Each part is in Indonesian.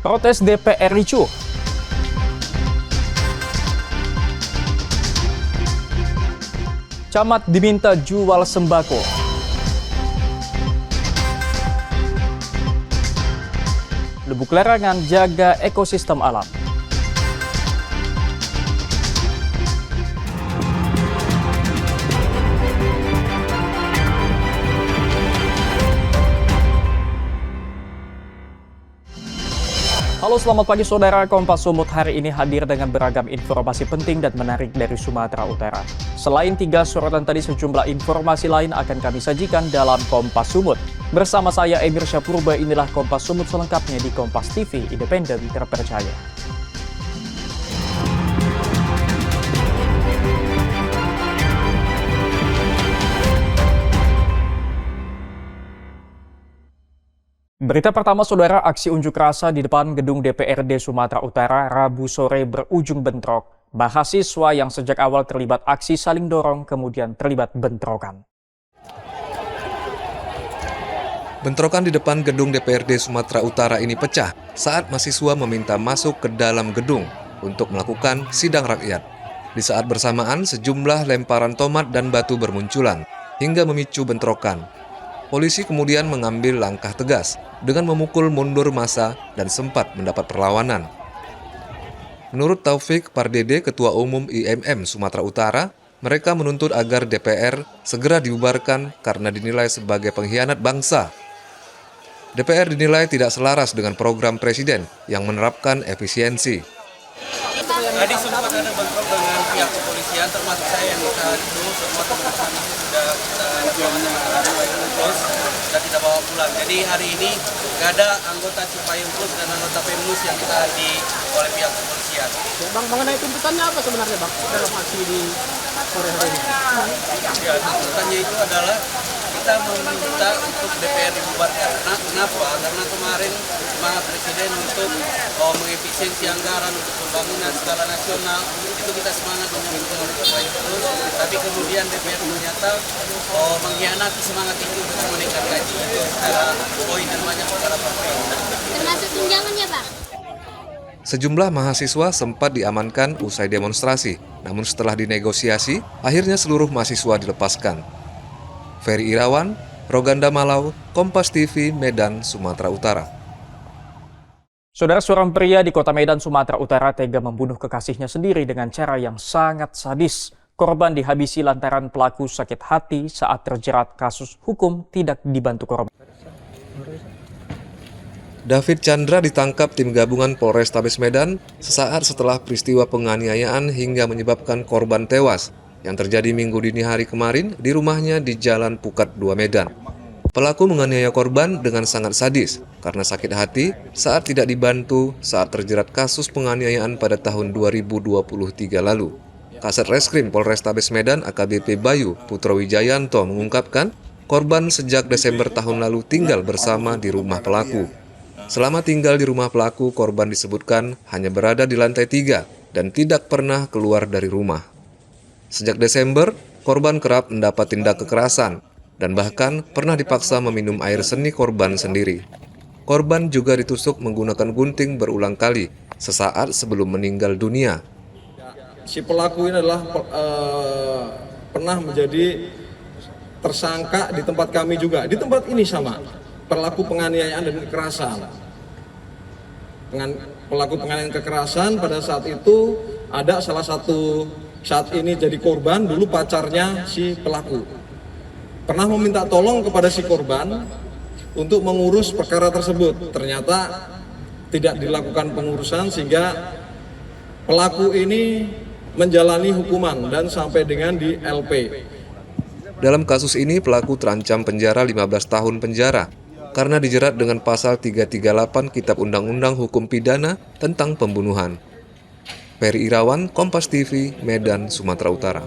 Protes DPR ricuh. Camat diminta jual sembako. Lubuk larangan jaga ekosistem alam. Halo, selamat pagi saudara. Kompas Sumut hari ini hadir dengan beragam informasi penting dan menarik dari Sumatera Utara. Selain 3 sorotan tadi, sejumlah informasi lain akan kami sajikan dalam Kompas Sumut. Bersama saya Emir Syapurba, inilah Kompas Sumut selengkapnya di Kompas TV, independen terpercaya. Berita pertama saudara, aksi unjuk rasa di depan gedung DPRD Sumatera Utara Rabu sore berujung bentrok. Mahasiswa yang sejak awal terlibat aksi saling dorong kemudian terlibat bentrokan. Bentrokan di depan gedung DPRD Sumatera Utara ini pecah saat mahasiswa meminta masuk ke dalam gedung untuk melakukan sidang rakyat. Di saat bersamaan, sejumlah lemparan tomat dan batu bermunculan hingga memicu bentrokan. Polisi kemudian mengambil langkah tegas dengan memukul mundur massa dan sempat mendapat perlawanan. Menurut Taufik Pardede, Ketua Umum IMM Sumatera Utara, mereka menuntut agar DPR segera dibubarkan karena dinilai sebagai pengkhianat bangsa. DPR dinilai tidak selaras dengan program Presiden yang menerapkan efisiensi. Tadi sempat ada bentrok dengan pihak kepolisian, termasuk saya yang kita itu semua teman-teman sudah kita tidak bawa pulang. Jadi hari ini nggak ada anggota Cipayung Plus dan anggota Pemnus yang ditahan oleh pihak kepolisian. Bang, mengenai tuntutannya apa sebenarnya Bang dalam aksi di sore hari ini? Ya, tuntutannya itu adalah kita meminta untuk DPR dibubarkan. Kenapa? Karena kemarin semangat Presiden untuk mengefisiensi anggaran untuk pembangunan skala nasional, itu kita semangat untuk terus. Tapi kemudian DPR ternyata mengkhianati semangat itu untuk menaikkan gaji. Itu secara poin dan banyak beberapa poin. Termasuk tunjangannya, Bang? Sejumlah mahasiswa sempat diamankan usai demonstrasi, namun setelah dinegosiasi, akhirnya seluruh mahasiswa dilepaskan. Ferry Irawan, Roganda Malau, Kompas TV, Medan, Sumatera Utara. Saudara, seorang pria di kota Medan, Sumatera Utara tega membunuh kekasihnya sendiri dengan cara yang sangat sadis. Korban dihabisi lantaran pelaku sakit hati saat terjerat kasus hukum tidak dibantu korban. David Chandra ditangkap tim gabungan Polrestabes Medan sesaat setelah peristiwa penganiayaan hingga menyebabkan korban tewas yang terjadi Minggu dini hari kemarin di rumahnya di Jalan Pukat 2 Medan. Pelaku menganiaya korban dengan sangat sadis karena sakit hati saat tidak dibantu saat terjerat kasus penganiayaan pada tahun 2023 lalu. Kasat Reskrim Polrestabes Medan AKBP Bayu Putro Wijayanto mengungkapkan korban sejak Desember tahun lalu tinggal bersama di rumah pelaku. Selama tinggal di rumah pelaku, korban disebutkan hanya berada di lantai 3 dan tidak pernah keluar dari rumah. Sejak Desember, korban kerap mendapat tindak kekerasan dan bahkan pernah dipaksa meminum air seni korban sendiri. Korban juga ditusuk menggunakan gunting berulang kali sesaat sebelum meninggal dunia. Si pelaku ini adalah pernah menjadi tersangka di tempat kami juga. Di tempat ini sama, pelaku penganiayaan dan kekerasan. Pelaku penganiayaan kekerasan pada saat itu ada salah satu saat ini jadi korban, dulu pacarnya si pelaku. Pernah meminta tolong kepada si korban untuk mengurus perkara tersebut. Ternyata tidak dilakukan pengurusan sehingga pelaku ini menjalani hukuman dan sampai dengan di LP. Dalam kasus ini, pelaku terancam penjara 15 tahun penjara karena dijerat dengan pasal 338 Kitab Undang-Undang Hukum Pidana tentang pembunuhan. Ferry Irawan, Kompas TV, Medan, Sumatera Utara.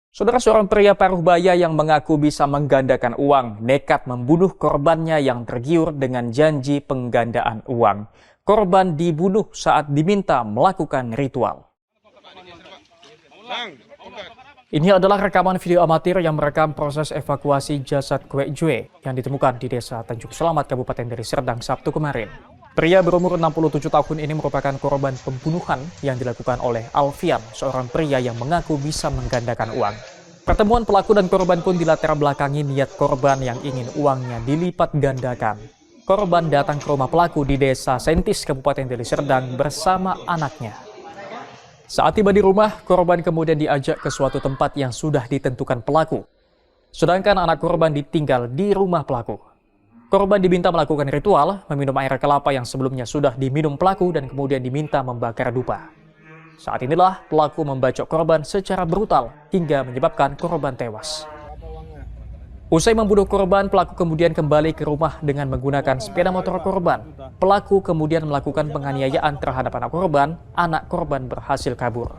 Saudara, seorang pria paruh baya yang mengaku bisa menggandakan uang nekat membunuh korbannya yang tergiur dengan janji penggandaan uang. Korban dibunuh saat diminta melakukan ritual. Ini adalah rekaman video amatir yang merekam proses evakuasi jasad Kwek Jue yang ditemukan di Desa Tanjung Selamat, Kabupaten Deli Serdang, Sabtu kemarin. Pria berumur 67 tahun ini merupakan korban pembunuhan yang dilakukan oleh Alfian, seorang pria yang mengaku bisa menggandakan uang. Pertemuan pelaku dan korban pun dilatar belakangi niat korban yang ingin uangnya dilipat gandakan. Korban datang ke rumah pelaku di Desa Sentis, Kabupaten Deli Serdang bersama anaknya. Saat tiba di rumah, korban kemudian diajak ke suatu tempat yang sudah ditentukan pelaku. Sedangkan anak korban ditinggal di rumah pelaku. Korban diminta melakukan ritual, meminum air kelapa yang sebelumnya sudah diminum pelaku dan kemudian diminta membakar dupa. Saat inilah pelaku membacok korban secara brutal hingga menyebabkan korban tewas. Usai membunuh korban, pelaku kemudian kembali ke rumah dengan menggunakan sepeda motor korban. Pelaku kemudian melakukan penganiayaan terhadap anak korban berhasil kabur.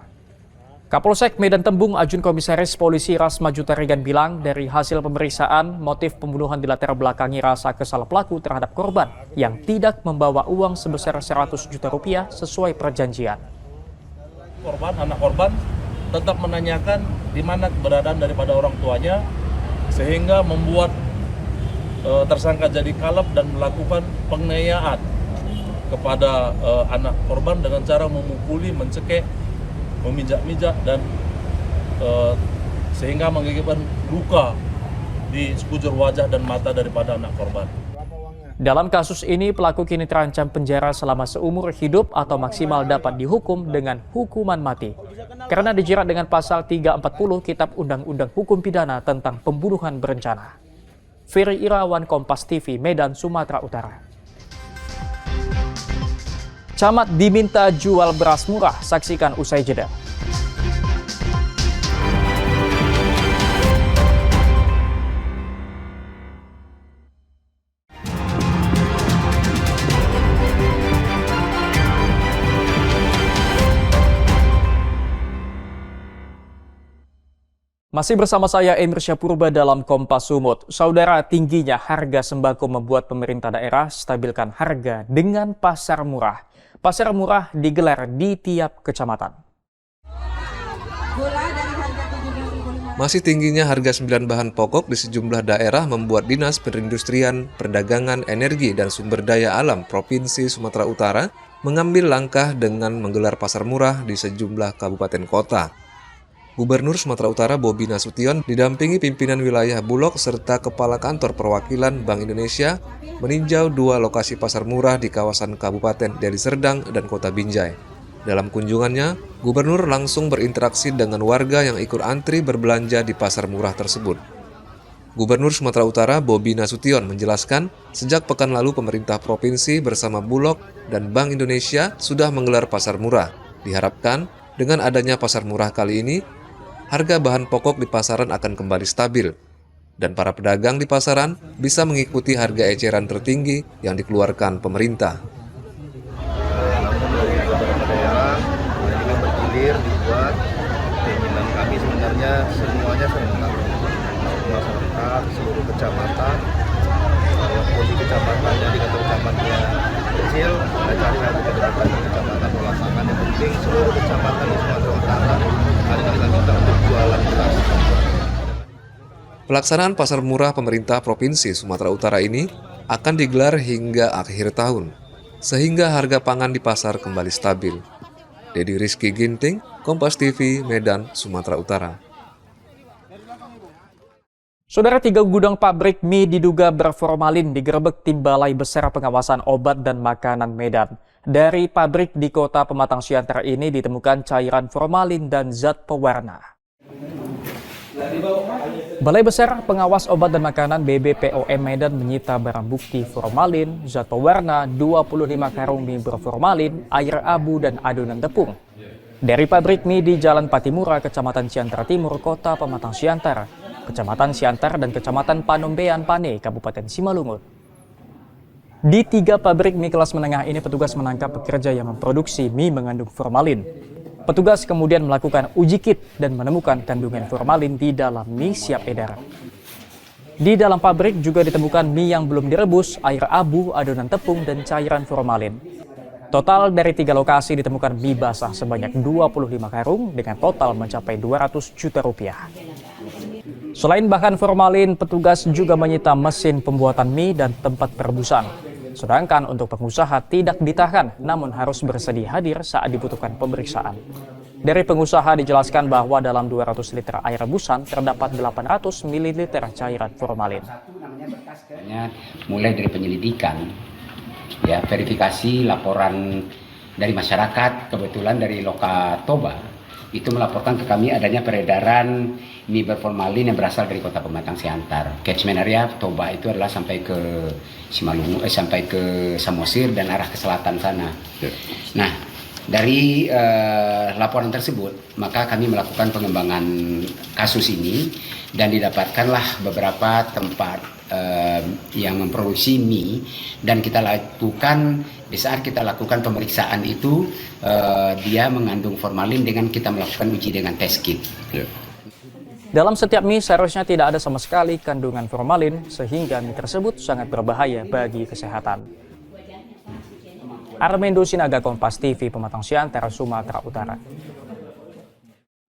Kapolsek Medan Tembung Ajun Komisaris Polisi Rasma Jutarigan bilang dari hasil pemeriksaan, motif pembunuhan dilatar belakangi rasa kesal pelaku terhadap korban yang tidak membawa uang sebesar 100 juta rupiah sesuai perjanjian. Anak korban tetap menanyakan di mana keberadaan daripada orang tuanya, sehingga membuat tersangka jadi kalap dan melakukan penganiayaan kepada anak korban dengan cara memukuli, mencekik, memijak-mijak dan sehingga mengakibatkan luka di sekujur wajah dan mata daripada anak korban. Dalam kasus ini, pelaku kini terancam penjara selama seumur hidup atau maksimal dapat dihukum dengan hukuman mati. Karena dijerat dengan pasal 340 Kitab Undang-Undang Hukum Pidana tentang pembunuhan berencana. Ferry Irawan, Kompas TV, Medan, Sumatera Utara. Camat diminta jual beras murah, saksikan usai jeda. Masih bersama saya Emir Syapurba dalam Kompas Sumut. Saudara, tingginya harga sembako membuat pemerintah daerah stabilkan harga dengan pasar murah. Pasar murah digelar di tiap kecamatan. Masih tingginya harga 9 bahan pokok di sejumlah daerah membuat Dinas Perindustrian, Perdagangan, Energi, dan Sumber Daya Alam Provinsi Sumatera Utara mengambil langkah dengan menggelar pasar murah di sejumlah kabupaten kota. Gubernur Sumatera Utara Bobi Nasution didampingi pimpinan wilayah Bulog serta Kepala Kantor Perwakilan Bank Indonesia meninjau 2 lokasi pasar murah di kawasan Kabupaten Deli Serdang dan Kota Binjai. Dalam kunjungannya, Gubernur langsung berinteraksi dengan warga yang ikut antri berbelanja di pasar murah tersebut. Gubernur Sumatera Utara Bobi Nasution menjelaskan, sejak pekan lalu pemerintah provinsi bersama Bulog dan Bank Indonesia sudah menggelar pasar murah. Diharapkan dengan adanya pasar murah kali ini, harga bahan pokok di pasaran akan kembali stabil, dan para pedagang di pasaran bisa mengikuti harga eceran tertinggi yang dikeluarkan pemerintah. Namun dari beberapa daerah ini bergilir dibuat, keinginan kami sebenarnya semuanya serentak, masyarakat seluruh kecamatan, walaupun di kecamatannya di kantor kecamatannya kecil, kita cari satu kedekatan di kecamatan pelaksana. Yang penting seluruh kecamatan di Sumatera Utara ada kita minta untuk jualan beras. Pelaksanaan pasar murah pemerintah Provinsi Sumatera Utara ini akan digelar hingga akhir tahun, sehingga harga pangan di pasar kembali stabil. Dedi Rizky Ginting, Kompas TV, Medan, Sumatera Utara. Saudara, 3 gudang pabrik mie diduga berformalin digerebek tim Balai Besar Pengawasan Obat dan Makanan Medan. Dari pabrik di Kota Pematang Siantar ini ditemukan cairan formalin dan zat pewarna. Balai Besar Pengawas Obat dan Makanan BBPOM Medan menyita barang bukti formalin, zat pewarna, 25 karung mie berformalin, air abu, dan adonan tepung. Dari pabrik mie di Jalan Patimura, Kecamatan Siantar Timur, Kota Pematang Siantar, Kecamatan Siantar, dan Kecamatan Panombean Pane, Kabupaten Simalungun. Di 3 pabrik mie kelas menengah ini, petugas menangkap pekerja yang memproduksi mie mengandung formalin. Petugas kemudian melakukan uji kit dan menemukan kandungan formalin di dalam mie siap edar. Di dalam pabrik juga ditemukan mie yang belum direbus, air abu, adonan tepung, dan cairan formalin. Total dari 3 lokasi ditemukan mie basah sebanyak 25 karung dengan total mencapai 200 juta rupiah. Selain bahan formalin, petugas juga menyita mesin pembuatan mie dan tempat perebusan. Sedangkan untuk pengusaha tidak ditahan, namun harus bersedia hadir saat dibutuhkan pemeriksaan. Dari pengusaha dijelaskan bahwa dalam 200 liter air rebusan terdapat 800 ml cairan formalin. Mulai dari penyelidikan, ya, verifikasi laporan dari masyarakat, kebetulan dari Lokatoba itu melaporkan ke kami adanya peredaran mie berformalin yang berasal dari Kota Pematang Siantar. Catchment area Toba itu adalah sampai ke Simalungun, sampai ke Samosir dan arah ke selatan sana. Nah, dari laporan tersebut, maka kami melakukan pengembangan kasus ini dan didapatkanlah beberapa tempat yang memproduksi mie, dan kita lakukan di saat kita lakukan pemeriksaan itu dia mengandung formalin dengan kita melakukan uji dengan test kit. Dalam setiap mie seharusnya tidak ada sama sekali kandungan formalin sehingga mie tersebut sangat berbahaya bagi kesehatan. Armendo Sinaga, Kompas TV, Pematang Siantar, Sumatera Utara.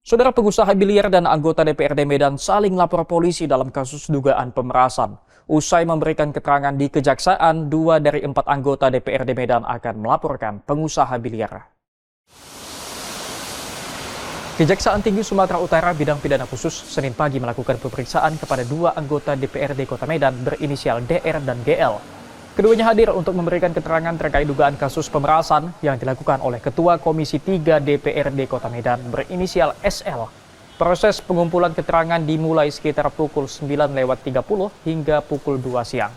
Saudara, pengusaha biliar dan anggota DPRD Medan saling lapor polisi dalam kasus dugaan pemerasan. Usai memberikan keterangan di kejaksaan, 2 dari 4 anggota DPRD Medan akan melaporkan pengusaha biliar. Kejaksaan Tinggi Sumatera Utara Bidang Pidana Khusus Senin pagi melakukan pemeriksaan kepada 2 anggota DPRD Kota Medan berinisial DR dan GL. Keduanya hadir untuk memberikan keterangan terkait dugaan kasus pemerasan yang dilakukan oleh Ketua Komisi 3 DPRD Kota Medan berinisial SL. Proses pengumpulan keterangan dimulai sekitar pukul 9:30 hingga pukul 2 siang.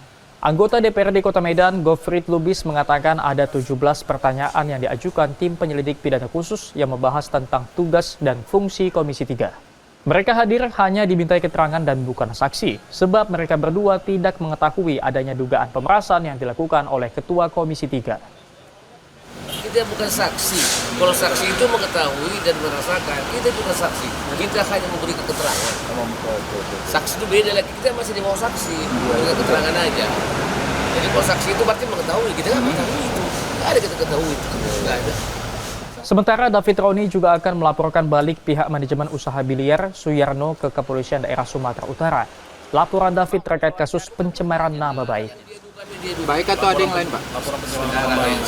Anggota DPRD Kota Medan, Goffrid Lubis, mengatakan ada 17 pertanyaan yang diajukan tim penyelidik pidana khusus yang membahas tentang tugas dan fungsi Komisi 3. Mereka hadir hanya dimintai keterangan dan bukan saksi, sebab mereka berdua tidak mengetahui adanya dugaan pemerasan yang dilakukan oleh Ketua Komisi 3. Kita bukan saksi. Kalau saksi itu mengetahui dan merasakan, kita bukan saksi. Kita hanya memberi keterangan. Saksi itu beda lagi, kita masih di bawah saksi, dengan keterangan aja. Jadi kalau saksi itu berarti mengetahui, kita nggak mengetahui itu. Nggak ada kita ketahui itu, nggak ada. Sementara David Roni juga akan melaporkan balik pihak manajemen usaha biliar Suyarno ke Kepolisian Daerah Sumatera Utara. Laporan David terkait kasus pencemaran nama baik. Baik atau ada yang lain, Pak? Laporan pencemaran nama baik.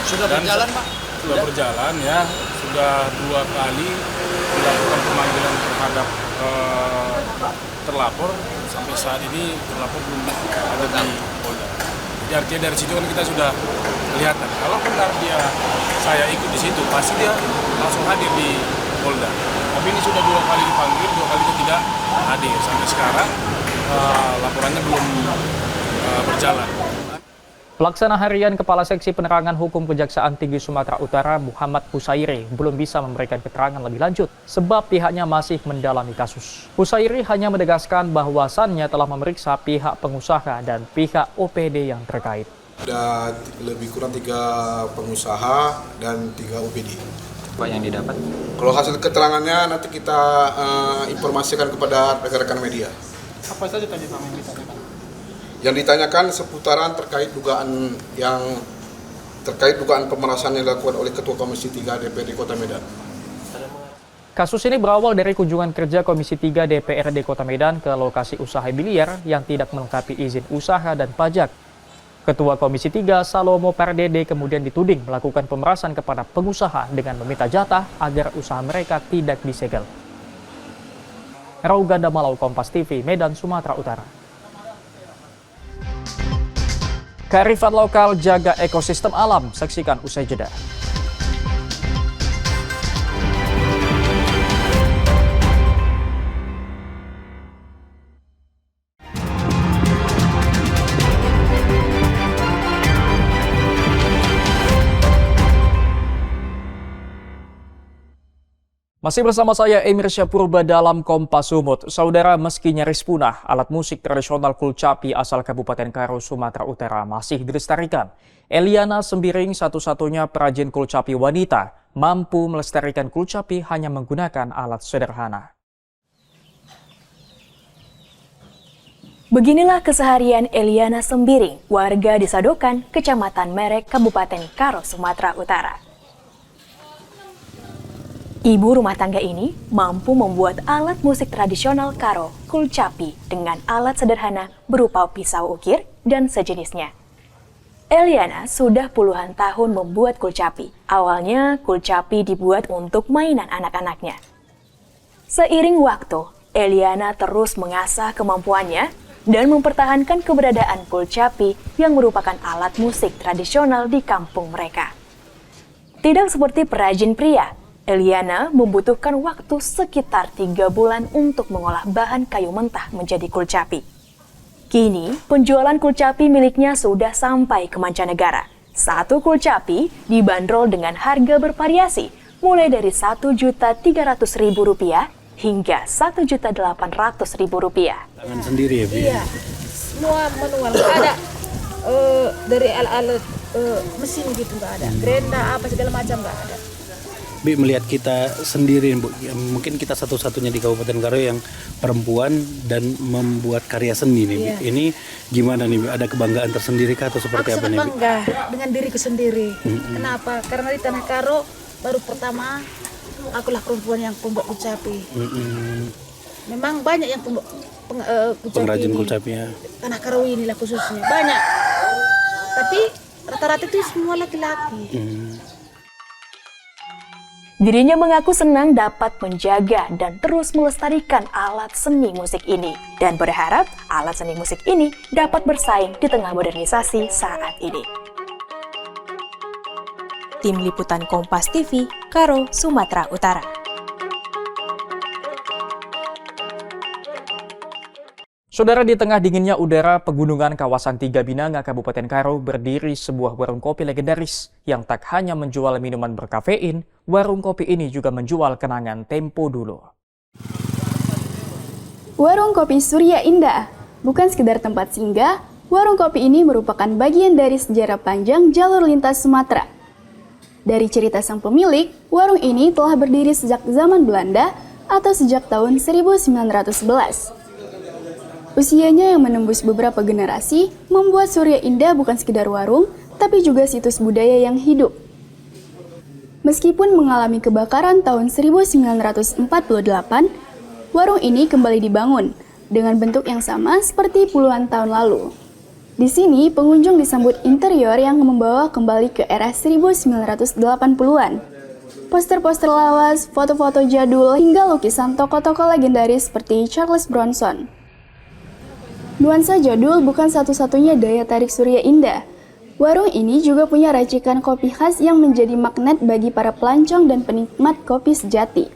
Sudah berjalan, Pak? Sudah berjalan, ya. Sudah 2 kali dilakukan pemanggilan terhadap terlapor. Sampai saat ini terlapor belum ada di Polda. Jadi artinya dari situ kan kita sudah kelihatan. Kalau benar saya ikut di situ, pasti dia langsung hadir di Polda. Tapi ini sudah 2 kali dipanggil, 2 kali itu tidak hadir. Sampai sekarang laporannya belum berjalan. Pelaksana harian Kepala Seksi Penerangan Hukum Kejaksaan Tinggi Sumatera Utara, Muhammad Husairi, belum bisa memberikan keterangan lebih lanjut sebab pihaknya masih mendalami kasus. Husairi hanya menegaskan bahwasannya telah memeriksa pihak pengusaha dan pihak OPD yang terkait. Ada lebih kurang 3 pengusaha dan 3 OPD. Apa yang didapat? Kalau hasil keterangannya nanti kita informasikan kepada rekan-rekan media. Apa saja tadi Pak yang ditanyakan? Yang ditanyakan seputaran terkait dugaan pemerasan yang dilakukan oleh Ketua Komisi 3 DPRD Kota Medan. Kasus ini berawal dari kunjungan kerja Komisi 3 DPRD Kota Medan ke lokasi usaha biliar yang tidak melengkapi izin usaha dan pajak. Ketua Komisi 3 Salomo Pardede kemudian dituding melakukan pemerasan kepada pengusaha dengan meminta jatah agar usaha mereka tidak disegel. Rauganda Malau, Kompas TV, Medan, Sumatera Utara. Kearifan lokal jaga ekosistem alam, saksikan usai jeda. Masih bersama saya Emir Syapurba dalam Kompas Sumut. Saudara, meski nyaris punah, alat musik tradisional kulcapi asal Kabupaten Karo, Sumatera Utara masih dilestarikan. Eliana Sembiring, satu-satunya perajin kulcapi wanita, mampu melestarikan kulcapi hanya menggunakan alat sederhana. Beginilah keseharian Eliana Sembiring, warga di Sadokan, Kecamatan Merek, Kabupaten Karo, Sumatera Utara. Ibu rumah tangga ini mampu membuat alat musik tradisional Karo, kulcapi, dengan alat sederhana berupa pisau ukir dan sejenisnya. Eliana sudah puluhan tahun membuat kulcapi. Awalnya, kulcapi dibuat untuk mainan anak-anaknya. Seiring waktu, Eliana terus mengasah kemampuannya dan mempertahankan keberadaan kulcapi yang merupakan alat musik tradisional di kampung mereka. Tidak seperti perajin pria, Eliana membutuhkan waktu sekitar 3 bulan untuk mengolah bahan kayu mentah menjadi kulcapi. Kini, penjualan kulcapi miliknya sudah sampai ke mancanegara. Satu kulcapi dibanderol dengan harga bervariasi, mulai dari Rp1.300.000 hingga Rp1.800.000. Tangan sendiri ya, Bi? Iya, semua manual, nggak ada dari alat-alat mesin gitu, nggak ada. Gerenda apa segala macam nggak ada. Bi, melihat kita sendiri, Bu, ya, mungkin kita satu-satunya di Kabupaten Karo yang perempuan dan membuat karya seni nih, Bi. Iya. Ini gimana nih, Bi? Ada kebanggaan tersendiri kah atau seperti apa nih, Bi? Aku sangat bangga dengan diriku sendiri. Kenapa? Karena di Tanah Karo baru pertama akulah perempuan yang pembuat kulcapi. Memang banyak yang pengrajin kulcapi ya. Tanah Karo inilah khususnya banyak. Tapi rata-rata itu semua laki-laki. Dirinya mengaku senang dapat menjaga dan terus melestarikan alat seni musik ini dan berharap alat seni musik ini dapat bersaing di tengah modernisasi saat ini. Tim Liputan Kompas TV, Karo, Sumatera Utara. Saudara, di tengah dinginnya udara pegunungan kawasan Tiga Binanga, Kabupaten Karo, berdiri sebuah warung kopi legendaris yang tak hanya menjual minuman berkafein, warung kopi ini juga menjual kenangan tempo dulu. Warung Kopi Surya Indah bukan sekedar tempat singgah, warung kopi ini merupakan bagian dari sejarah panjang jalur lintas Sumatera. Dari cerita sang pemilik, warung ini telah berdiri sejak zaman Belanda atau sejak tahun 1911. Usianya yang menembus beberapa generasi membuat Surya Indah bukan sekedar warung, tapi juga situs budaya yang hidup. Meskipun mengalami kebakaran tahun 1948, warung ini kembali dibangun dengan bentuk yang sama seperti puluhan tahun lalu. Di sini, pengunjung disambut interior yang membawa kembali ke era 1980-an. Poster-poster lawas, foto-foto jadul, hingga lukisan tokoh-tokoh legendaris seperti Charles Bronson. Nuansa jadul bukan satu-satunya daya tarik Surya Indah. Warung ini juga punya racikan kopi khas yang menjadi magnet bagi para pelancong dan penikmat kopi sejati.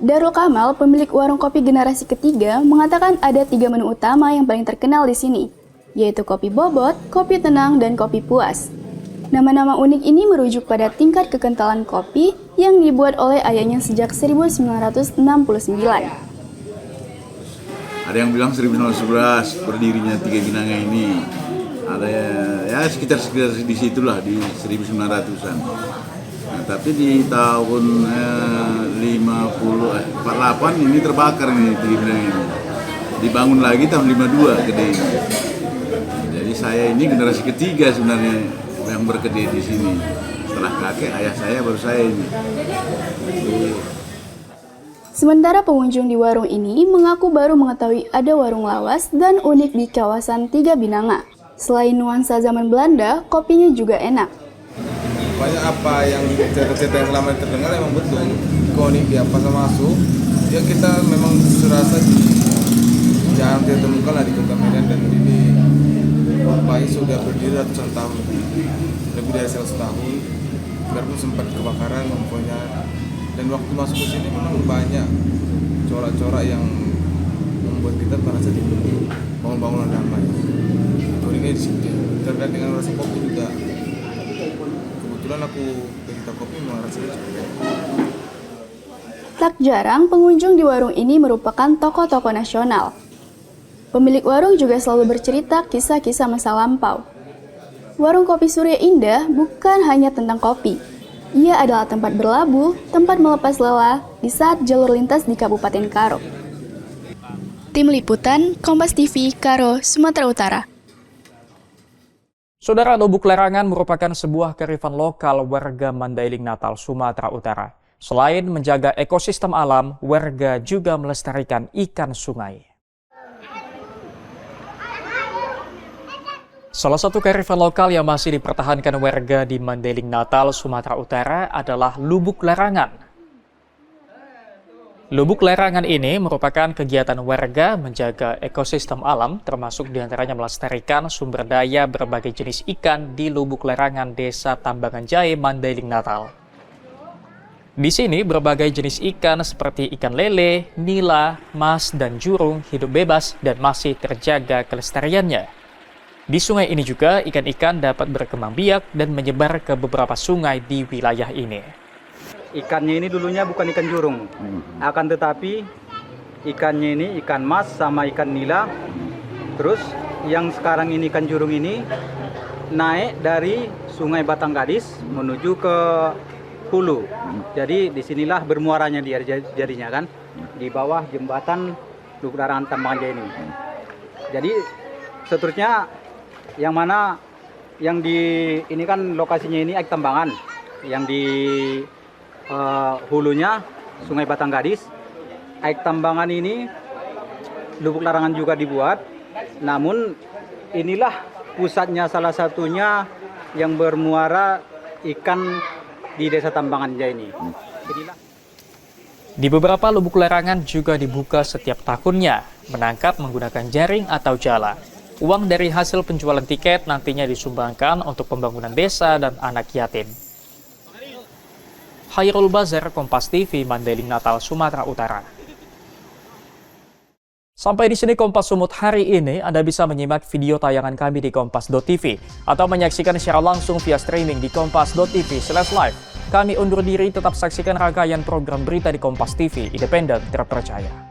Darul Kamal, pemilik warung kopi generasi ketiga, mengatakan ada 3 menu utama yang paling terkenal di sini, yaitu kopi bobot, kopi tenang, dan kopi puas. Nama-nama unik ini merujuk pada tingkat kekentalan kopi yang dibuat oleh ayahnya sejak 1969. Ada yang bilang 1911 berdirinya Tiga Binanga ini. Ada ya sekitar di situlah di 1900-an. Nah, tapi di tahun 48 ini terbakar nih Tiga Binanga ini. Dibangun lagi tahun 52 kedainya. Jadi saya ini generasi ketiga sebenarnya yang berkedai di sini. Setelah kakek, ayah saya, baru saya ini. Sementara pengunjung di warung ini mengaku baru mengetahui ada warung lawas dan unik di kawasan Tiga Binanga. Selain nuansa zaman Belanda, kopinya juga enak. Banyak apa yang cerita-cerita yang lama terdengar emang betul. Unik di apa sama masuk, ya kita memang serasa jarang ditemukan lah di Kota Medan, dan ini Kopi sudah berdiri ratusan tahun, lebih dari 100 tahun. Biarpun sempat kebakaran mempunyai. Dan waktu masuk ke sini memang banyak corak-corak yang membuat kita merasa di bangun-bangunan damai. Uniknya di sini terkait dengan rasa kopi juga. Kebetulan aku pecinta kopi memang rasanya cukup enak. Tak jarang pengunjung di warung ini merupakan tokoh-tokoh nasional. Pemilik warung juga selalu bercerita kisah-kisah masa lampau. Warung Kopi Surya Indah bukan hanya tentang kopi. Ia adalah tempat berlabuh, tempat melepas lelah di saat jalur lintas di Kabupaten Karo. Tim Liputan, Kompas TV, Karo, Sumatera Utara. Saudara, Lubuk Larangan merupakan sebuah kearifan lokal warga Mandailing Natal, Sumatera Utara. Selain menjaga ekosistem alam, warga juga melestarikan ikan sungai. Salah satu kearifan lokal yang masih dipertahankan warga di Mandailing Natal, Sumatera Utara adalah Lubuk Larangan. Lubuk Larangan ini merupakan kegiatan warga menjaga ekosistem alam, termasuk diantaranya melestarikan sumber daya berbagai jenis ikan di Lubuk Larangan Desa Tambangan Jahe, Mandailing Natal. Di sini berbagai jenis ikan seperti ikan lele, nila, mas, dan jurung hidup bebas dan masih terjaga kelestariannya. Di sungai ini juga ikan-ikan dapat berkembang biak dan menyebar ke beberapa sungai di wilayah ini. Ikannya ini dulunya bukan ikan jurung, akan tetapi ikannya ini ikan mas sama ikan nila. Terus yang sekarang ini ikan jurung ini naik dari Sungai Batang Gadis menuju ke hulu. Jadi disinilah bermuaranya dia jadinya kan, di bawah jembatan Lubuk Larangan Tambangan Jahe ini. Jadi seterusnya yang mana yang di ini kan lokasinya ini Aik Tambangan, yang di hulunya Sungai Batang Gadis. Aik Tambangan ini Lubuk Larangan juga dibuat, namun inilah pusatnya salah satunya yang bermuara ikan di Desa Tambangan Jahe ini. Di beberapa lubuk larangan juga dibuka setiap tahunnya, menangkap menggunakan jaring atau jala. Uang dari hasil penjualan tiket nantinya disumbangkan untuk pembangunan desa dan anak yatim. Khairul Bazar, Kompas TV, Mandailing Natal, Sumatera Utara. Sampai di sini Kompas Sumut hari ini. Anda bisa menyimak video tayangan kami di kompas.tv atau menyaksikan secara langsung via streaming di kompas.tv/live. Kami undur diri, tetap saksikan rangkaian program berita di Kompas TV, independen, terpercaya.